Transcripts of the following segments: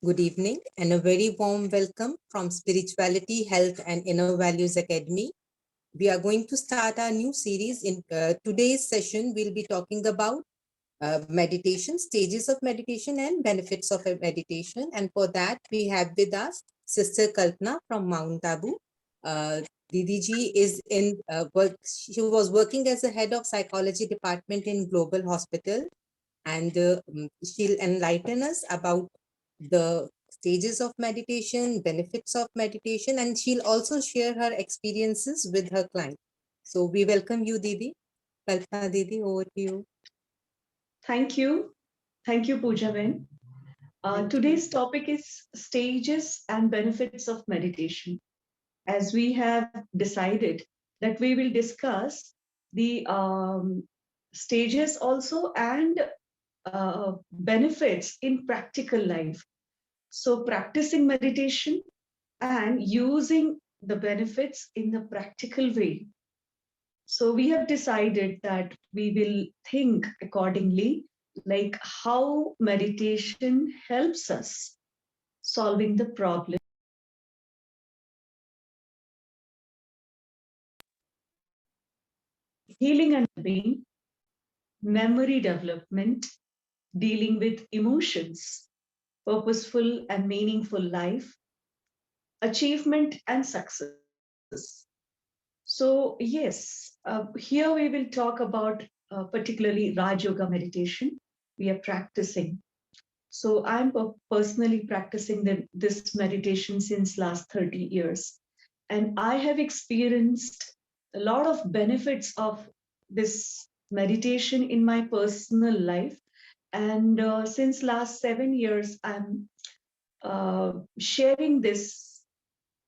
Good evening and a very warm welcome from Spirituality, Health and Inner Values Academy. We are going to start our new series. In today's session, we'll be talking about meditation, stages of meditation and benefits of a meditation. And for that, we have with us Sister Kalpana from Mount Abu. Didi ji is in work. She was working as a head of psychology department in Global Hospital, and she'll enlighten us about the stages of meditation, benefits of meditation, and she'll also share her experiences with her client. So we welcome you, Didi. Kalpana Didi, over to you. Thank you. Thank you, Pooja Ben. Today's topic is stages and benefits of meditation. As we have decided that we will discuss the stages also and benefits in practical life. So, practicing meditation and using the benefits in the practical way. So we have decided that we will think accordingly, like how meditation helps us solving the problem, healing and being, memory development, dealing with emotions, purposeful and meaningful life, achievement and success. So, yes, here we will talk about particularly Raj Yoga meditation we are practicing. So I'm personally practicing this meditation since last 30 years. And I have experienced a lot of benefits of this meditation in my personal life. And since last 7 years, I'm sharing this,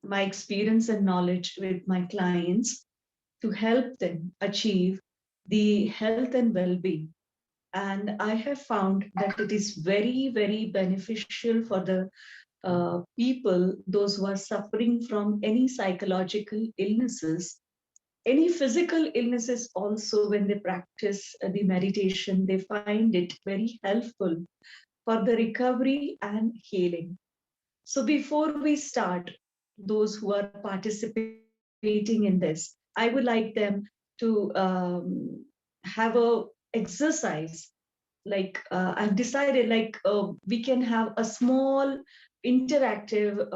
my experience and knowledge with my clients to help them achieve the health and well-being. And I have found that it is very, very beneficial for the people, those who are suffering from any psychological illnesses, any physical illnesses also. When they practice the meditation, they find it very helpful for the recovery and healing. So before we start, those who are participating in this, I would like them to have a exercise. Like I've decided, like we can have a small interactive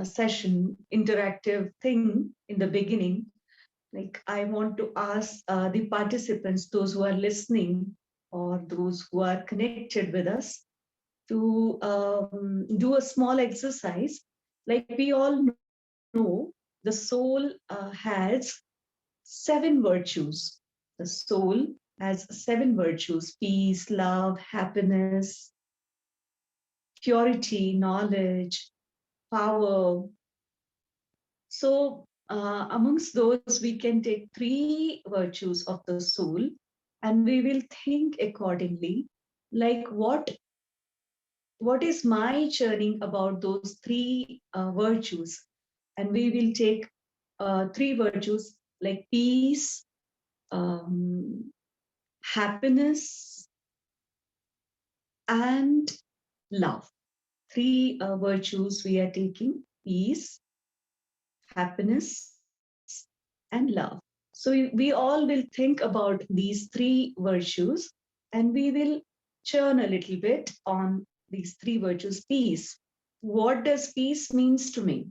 session, interactive thing in the beginning. Like I want to ask the participants, those who are listening or those who are connected with us, to do a small exercise. Like we all know, the soul has 7 virtues. The soul has 7 virtues: peace, love, happiness, purity, knowledge, power. So, amongst those, we can take 3 virtues of the soul and we will think accordingly. Like what is my churning about those 3 virtues? And we will take 3 virtues like peace, um, happiness, and love. 3 virtues we are taking: peace, happiness, and love. So we all will think about these 3 virtues and we will churn a little bit on these 3 virtues. Peace. What does peace means to me?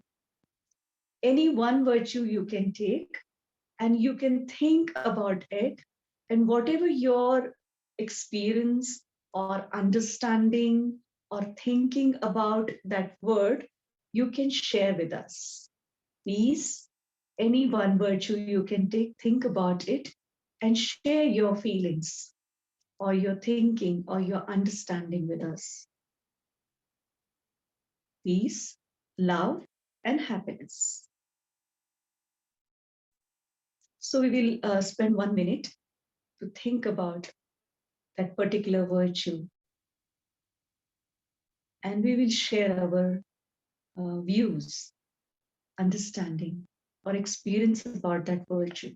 Any one virtue you can take and you can think about it, and whatever your experience or understanding or thinking about that word, you can share with us. Peace, any one virtue you can take, think about it, and share your feelings or your thinking or your understanding with us. Peace, love, and happiness. So we will spend 1 minute to think about that particular virtue, and we will share our views, understanding, or experience about that virtue.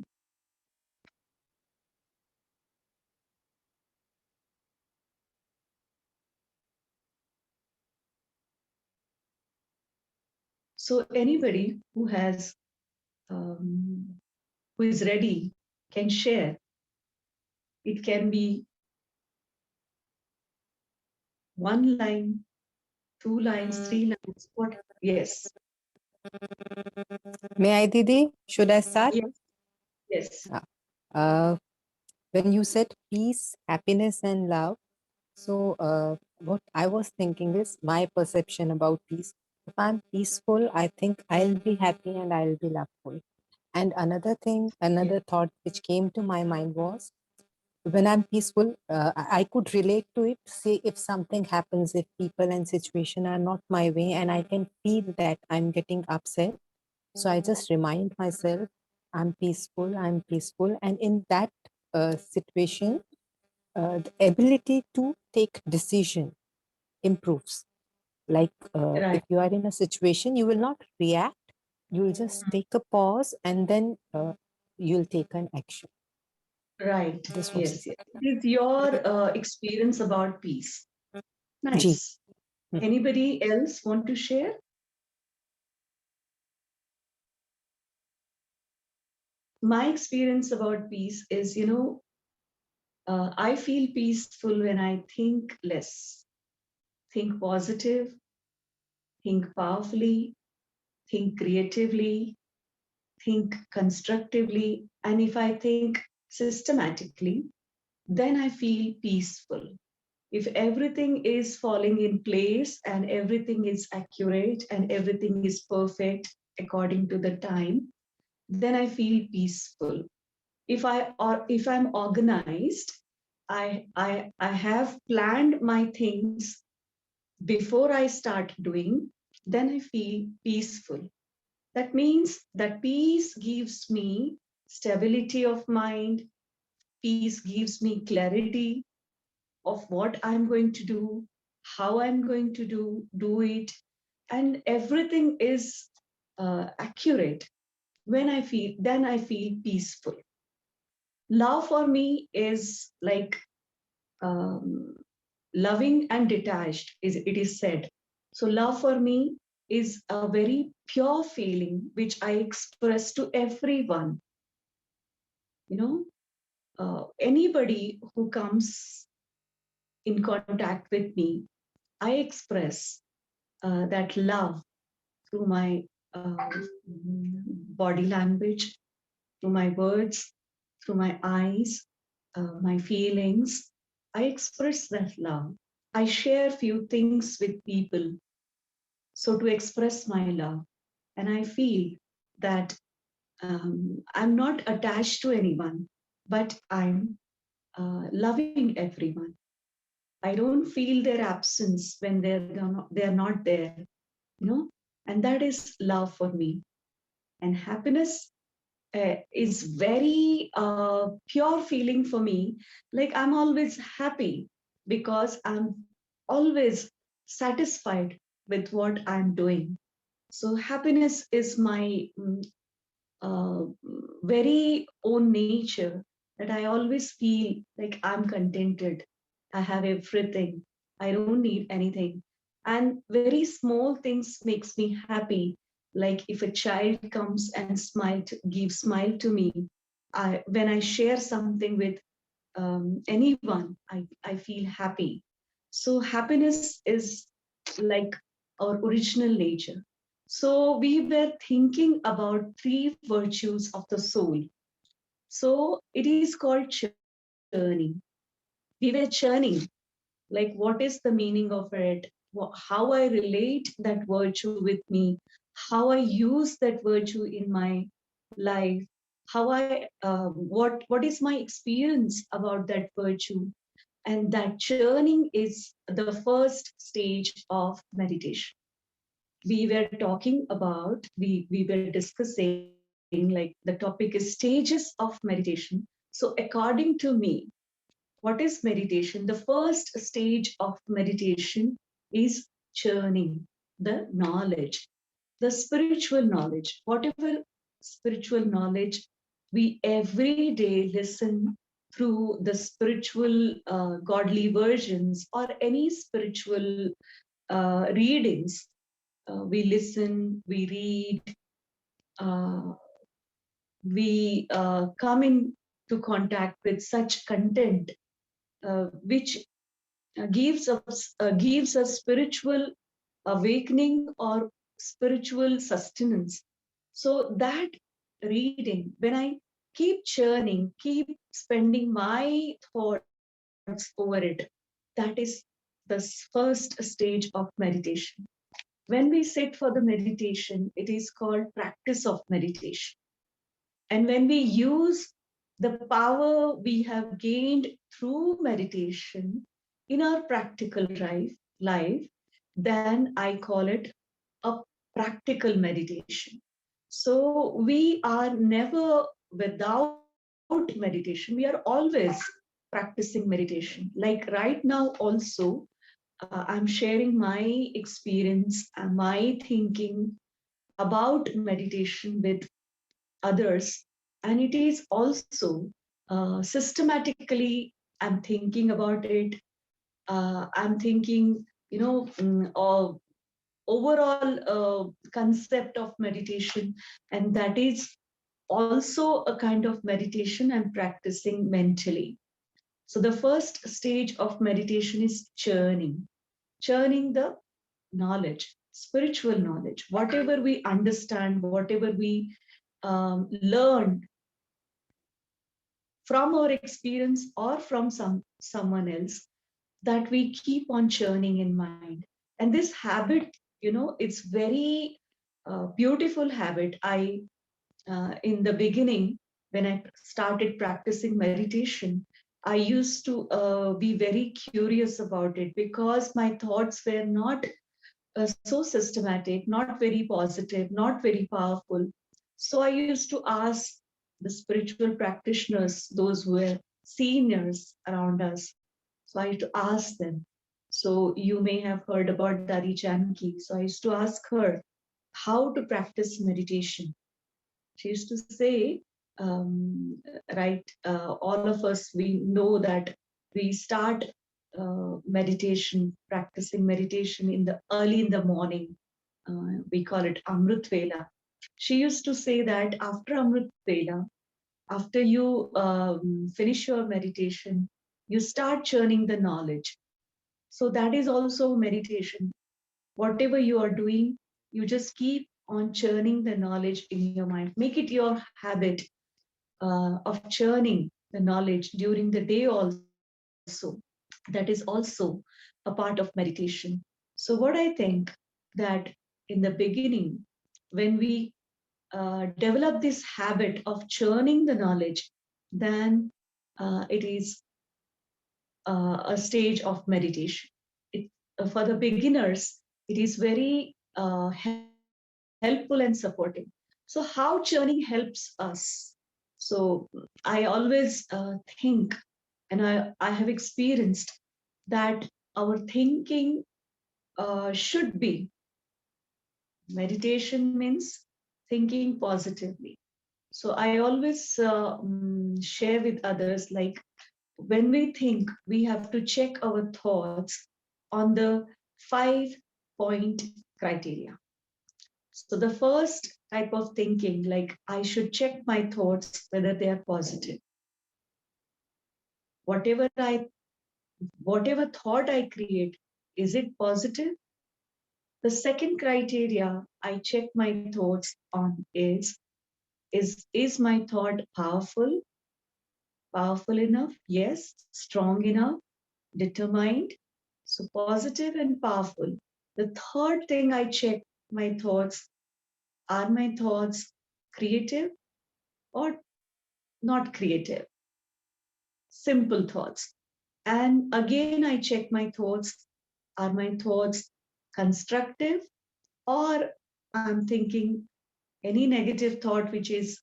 So anybody um, who is ready can share. It can be one line, 2 lines, 3 lines. What? Yes. May I, Didi? Should I start? Yes. Yes. Uh, uh, when you said peace, happiness, and love, so what I was thinking is my perception about peace. If I'm peaceful, I think I'll be happy and I'll be loveful. And another thing, Yes. another thought which came to my mind was when I'm peaceful, I could relate to it. Say if something happens, if people and situation are not my way, and I can feel that I'm getting upset. So I just remind myself, I'm peaceful. And in that situation, the ability to take decision improves. Like if Right. you are in a situation, you will not react. You will just take a pause and then you'll take an action. Right. This was Yes. Yes. It is your experience about peace. G. Nice. Anybody else want to share? My experience about peace is, I feel peaceful when I think less, think positive, think powerfully, think creatively, think constructively. And if I think systematically, then I feel peaceful. If everything is falling in place and everything is accurate and everything is perfect according to the time, then I feel peaceful. If I'm organized, I have planned my things before I start doing, then I feel peaceful. That means that peace gives me stability of mind, peace gives me clarity of what I'm going to do, how I'm going to do it, and everything is accurate. When I feel, then I feel peaceful. Love for me is like um, loving and detached, is it is said. So love for me is a very pure feeling which I express to everyone. You know, anybody who comes in contact with me, I express that love through my body language, through my words, through my eyes, my feelings. I express that love. I share few things with people. So to express my love, and I feel that I'm not attached to anyone, but I'm loving everyone. I don't feel their absence when they're not there, you know, and that is love for me. And happiness is very pure feeling for me. Like I'm always happy because I'm always satisfied with what I'm doing. So happiness is my uh, very own nature, that I always feel like I'm contented. I have everything. I don't need anything. And very small things makes me happy. Like if a child comes and gives smile to me, when I share something with anyone, I feel happy. So happiness is like our original nature. So we were thinking about three virtues of the soul. So it is called churning. We were churning, like what is the meaning of it, how I relate that virtue with me, how I use that virtue in my life, how what is my experience about that virtue. And that churning is the first stage of meditation. We were talking about, we were discussing, like the topic is stages of meditation. So according to me, what is meditation? The first stage of meditation is churning the knowledge, the spiritual knowledge, whatever spiritual knowledge we every day listen through the spiritual godly versions or any spiritual readings. we listen, we read, uh, we come into contact with such content which gives us spiritual awakening or spiritual sustenance. So that reading, when I keep churning, keep spending my thoughts over it, that is the first stage of meditation. When we sit for the meditation, it is called practice of meditation. And when we use the power we have gained through meditation in our practical life, then I call it a practical meditation. So we are never without meditation. We are always practicing meditation. Like right now, also, I'm sharing my experience and my thinking about meditation with others. And it is also systematically, I'm thinking about it. I'm thinking, overall concept of meditation. And that is also a kind of meditation I'm practicing mentally. So the first stage of meditation is churning the knowledge, spiritual knowledge, whatever we understand, whatever we learn from our experience or from someone else, that we keep on churning in mind. And this habit, it's very beautiful habit. I In the beginning, when I started practicing meditation, I used to be very curious about it because my thoughts were not so systematic, not very positive, not very powerful. So I used to ask the spiritual practitioners, those who were seniors around us. So I used to ask them. So you may have heard about Dari Janki. So I used to ask her how to practice meditation. She used to say, right, all of us, we know that we start meditation, practicing meditation in the early in the morning. We call it Amrit Vela. She used to say that after Amrit Vela, after you finish your meditation, you start churning the knowledge. So that is also meditation. Whatever you are doing, you just keep on churning the knowledge in your mind. Make it your habit of churning the knowledge during the day also. That is also a part of meditation. So what I think, that in the beginning, when we develop this habit of churning the knowledge, then it is a stage of meditation. For the beginners, it is very helpful and supporting. So how churning helps us? So I always think, and I have experienced that our thinking should be, meditation means thinking positively. So I always share with others, like, when we think, we have to check our thoughts on the 5 point criteria. So the first type of thinking, like, I should check my thoughts whether they are positive. Whatever I whatever thought I create, is it positive? The second criteria I check my thoughts on is my thought powerful? Powerful enough? Yes. Strong enough? Determined? So positive and powerful. The third thing I check my thoughts, are my thoughts creative or not creative? Simple thoughts. And again, I check my thoughts. Are my thoughts constructive, or I'm thinking any negative thought which is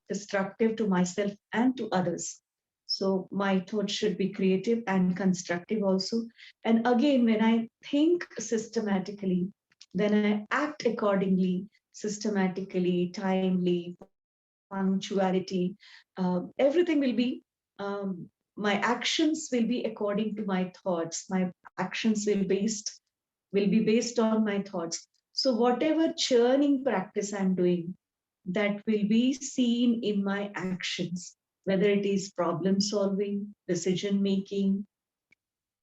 destructive to myself and to others? So my thoughts should be creative and constructive also. And again, when I think systematically, then I act accordingly, systematically, timely, punctuality. Everything will be, my actions will be according to my thoughts. My actions will be based on my thoughts. So whatever churning practice I'm doing, that will be seen in my actions, whether it is problem solving, decision making,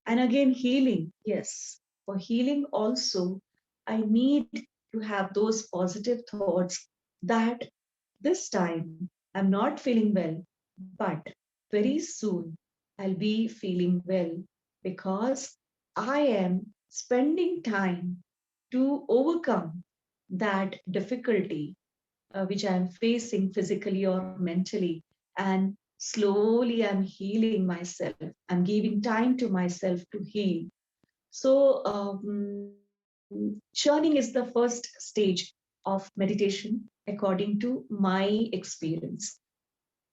and again healing. Yes, for healing also, I need to have those positive thoughts that this time I'm not feeling well, but very soon I'll be feeling well because I am spending time to overcome that difficulty which I'm facing physically or mentally. And slowly I'm healing myself. I'm giving time to myself to heal. So, churning is the first stage of meditation, according to my experience.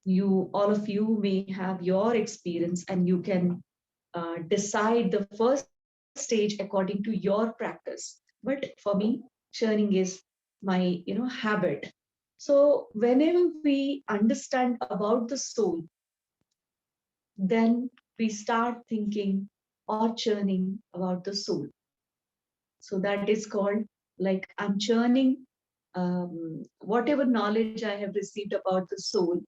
All of you may have your experience, and you can decide the first stage according to your practice. But for me, churning is my habit. So whenever we understand about the soul, then we start thinking or churning about the soul. So that is called, like, I'm churning whatever knowledge I have received about the soul.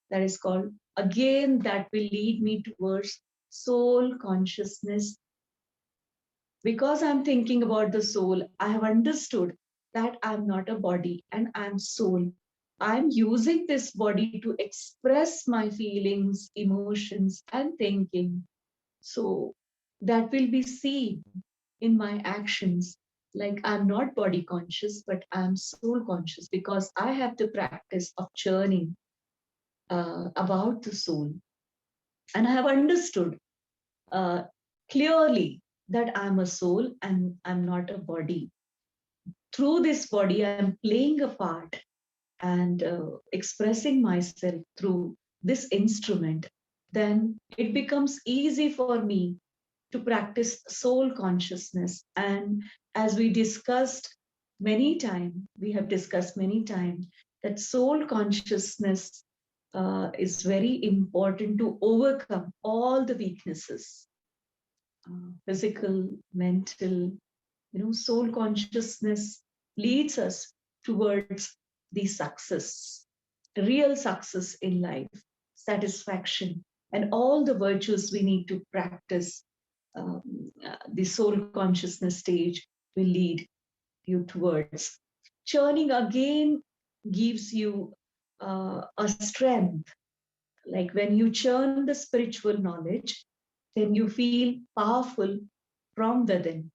That is called, again, that will lead me towards soul consciousness. Because I'm thinking about the soul, I have understood that I'm not a body and I'm soul. I'm using this body to express my feelings, emotions, and thinking. So that will be seen in my actions. Like, I'm not body conscious, but I'm soul conscious because I have the practice of churning about the soul. And I have understood uh, clearly that I'm a soul and I'm not a body. Through this body, I'm playing a part and expressing myself through this instrument. Then it becomes easy for me to practice soul consciousness. And as we have discussed many times that soul consciousness is very important to overcome all the weaknesses, physical, mental. Soul consciousness leads us towards the success, real success in life, satisfaction, and all the virtues we need to practice. The soul consciousness stage will lead you towards. Churning again gives you a strength. Like, when you churn the spiritual knowledge, then you feel powerful from within.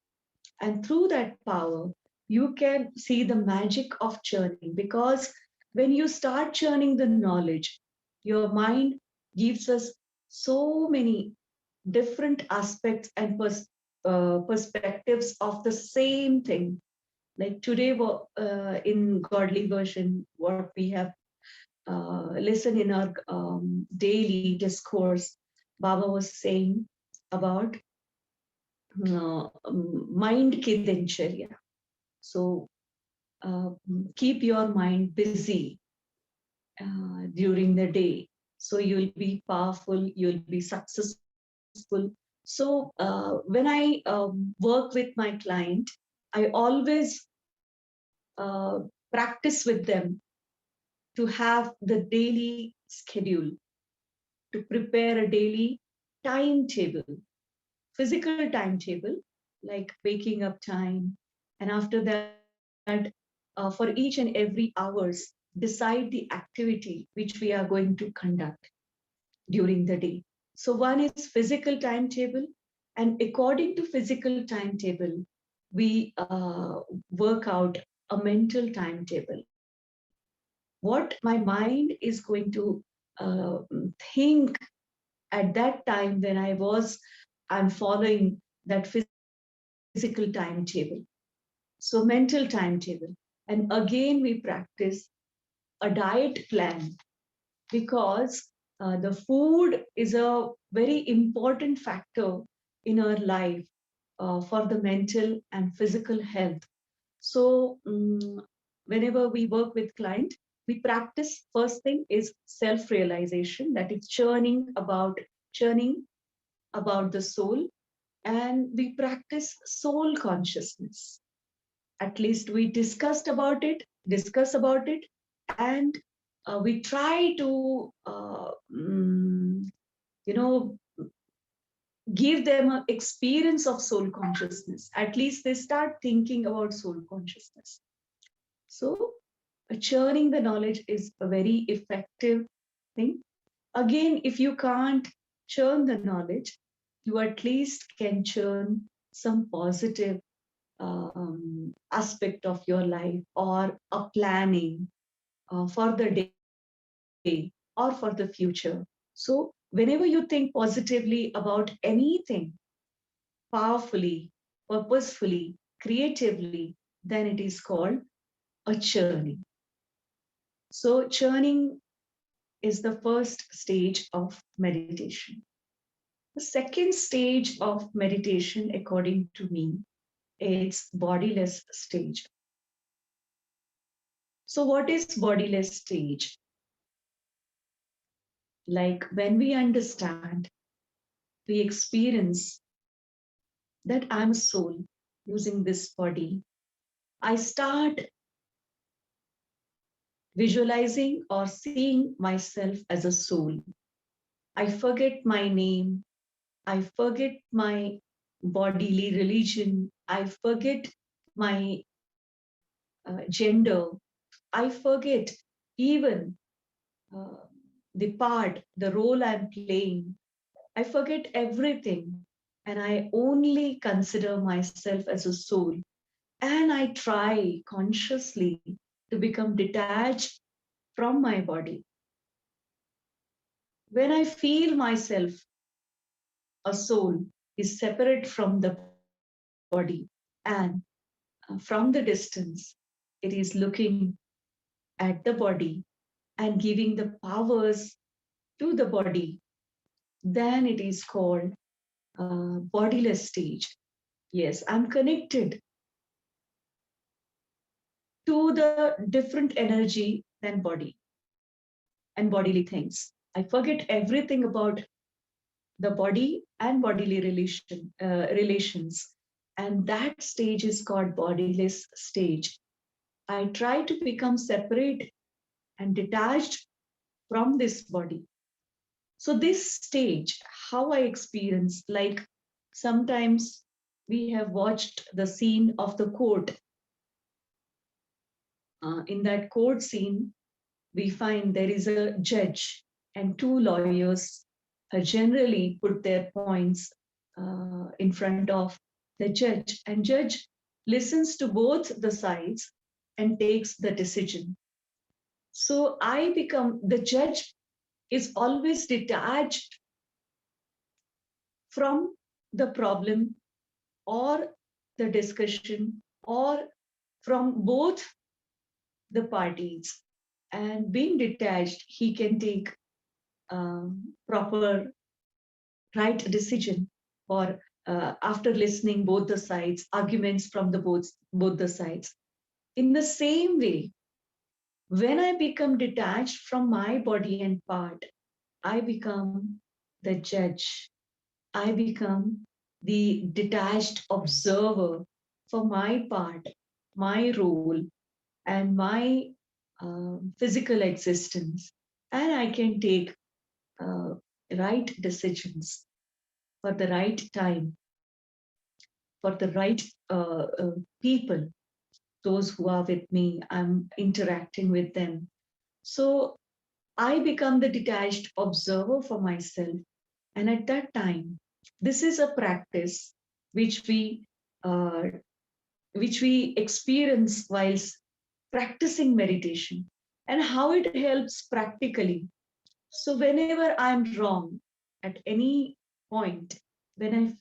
And through that power, you can see the magic of churning, because when you start churning the knowledge, your mind gives us so many different aspects and perspectives of the same thing. Like today, in godly version, what we have listened in our daily discourse, Baba was saying about mind ki dincharya. So keep your mind busy during the day. So you'll be powerful, you'll be successful. So when I work with my client, I always practice with them to have the daily schedule, to prepare a daily timetable, physical timetable, like waking up time, and after that, for each and every hours, decide the activity which we are going to conduct during the day. So one is physical timetable, and according to physical timetable, we work out a mental timetable. What my mind is going to uh, think at that time when I'm following that physical timetable. So mental timetable. And again, we practice a diet plan, because the food is a very important factor in our life for the mental and physical health. So whenever we work with client, we practice, first thing is self realization, that is churning about the soul. And we practice soul consciousness. At least we discuss about it, and we try to, you know, give them an experience of soul consciousness. At least they start thinking about soul consciousness. So, churning the knowledge is a very effective thing. Again, if you can't churn the knowledge, you at least can churn some positive aspect of your life, or a planning for the day or for the future. So, whenever you think positively about anything, powerfully, purposefully, creatively, then it is called a churning. So, churning is the first stage of meditation. The second stage of meditation, according to me, is bodiless stage. So, what is bodiless stage? Like when we understand, we experience that I'm a soul using this body, I start visualizing or seeing myself as a soul. I forget my name, I forget my bodily religion, I forget my gender, I forget even uh, the part, the role I'm playing. I forget everything and I only consider myself as a soul. And I try consciously to become detached from my body. When I feel myself, a soul, is separate from the body, and from the distance, it is looking at the body and giving the powers to the body, then it is called bodiless stage. Yes, I'm connected to the different energy than body and bodily things. I forget everything about the body and bodily relations. And that stage is called bodiless stage. I try to become separate and detached from this body. So, this stage, how I experience, like sometimes we have watched the scene of the court. In that court scene, we find there is a judge and two lawyers generally put their points in front of the judge, and judge listens to both the sides and takes the decision. So I become the judge is always detached from the problem or the discussion or from both the parties, and being detached he can take proper right decision, or after listening both the sides arguments from the both the sides. In the same way, when I become detached from my body and part, I become the judge, I become the detached observer for my part, my role, and my physical existence, and I can take uh, right decisions for the right time, for the right people, those who are with me, I'm interacting with them. So I become the detached observer for myself. And at that time, this is a practice which we uh, which we experience whilst practicing meditation, and how it helps practically. So whenever I'm wrong at any point, when I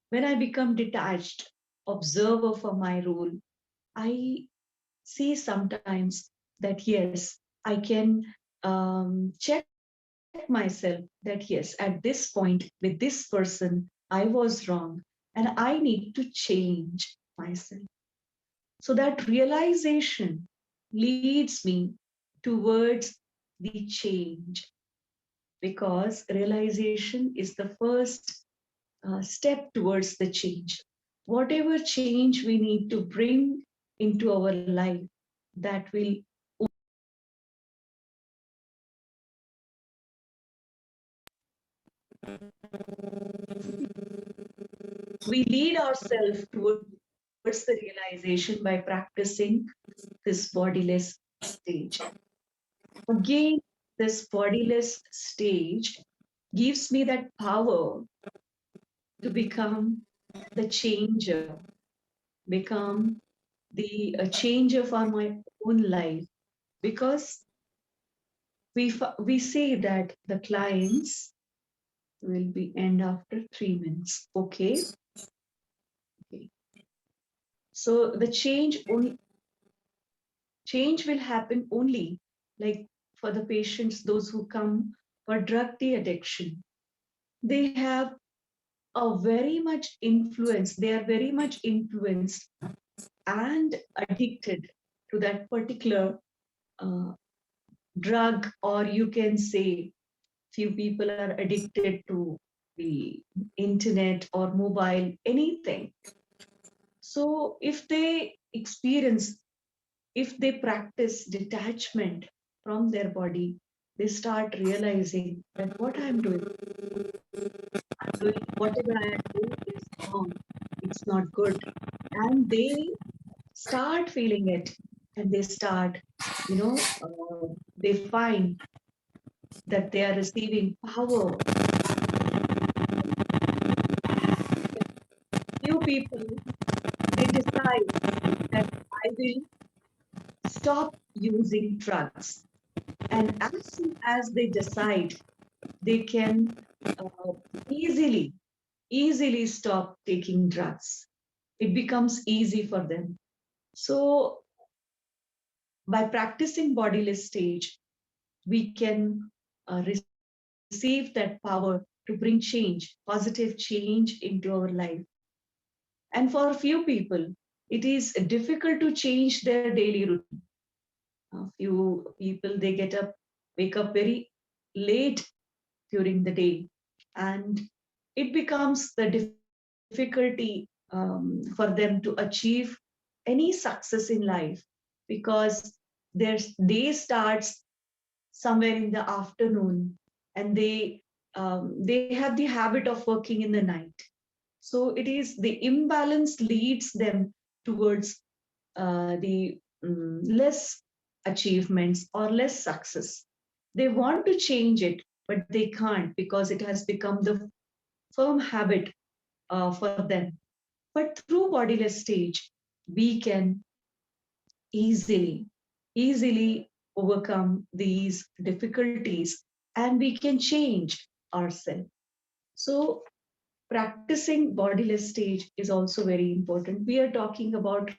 when I become detached observer for my role, I see sometimes that yes, I can check myself that yes, at this point with this person, I was wrong and I need to change myself. So that realization leads me towards the change, because realization is the first step towards the change. Whatever change we need to bring into our life that will we lead ourselves towards the realization by practicing this bodiless stage. Again, this bodiless stage gives me that power to become the changer, become the changer for my own life. Because we say that the clients will be end after 3 minutes. Okay. Okay. So the change will happen only like for the patients, those who come for drug addiction. They have a very much influence. They are very much influenced and addicted to that particular uh, drug, or you can say few people are addicted to the internet or mobile, anything. So if they experience, if they practice detachment from their body, they start realizing that what I'm doing, whatever I do is wrong. It's not good. And they start feeling it, and they start, they find that they are receiving power. Few people, they decide that I will stop using drugs. And as soon as they decide, they can uh, easily, easily stop taking drugs. It becomes easy for them. So, by practicing bodiless stage, we can receive that power to bring change, positive change into our life. And for a few people, it is difficult to change their daily routine. A few people, they wake up very late during the day, and it becomes the difficulty for them to achieve any success in life, because their day starts somewhere in the afternoon, and they have the habit of working in the night. So it is the imbalance leads them towards the less achievements or less success. They want to change it, but they can't because it has become the firm habit for them. But through bodiless stage, we can easily, easily overcome these difficulties, and we can change ourselves. So practicing bodiless stage is also very important. We are talking about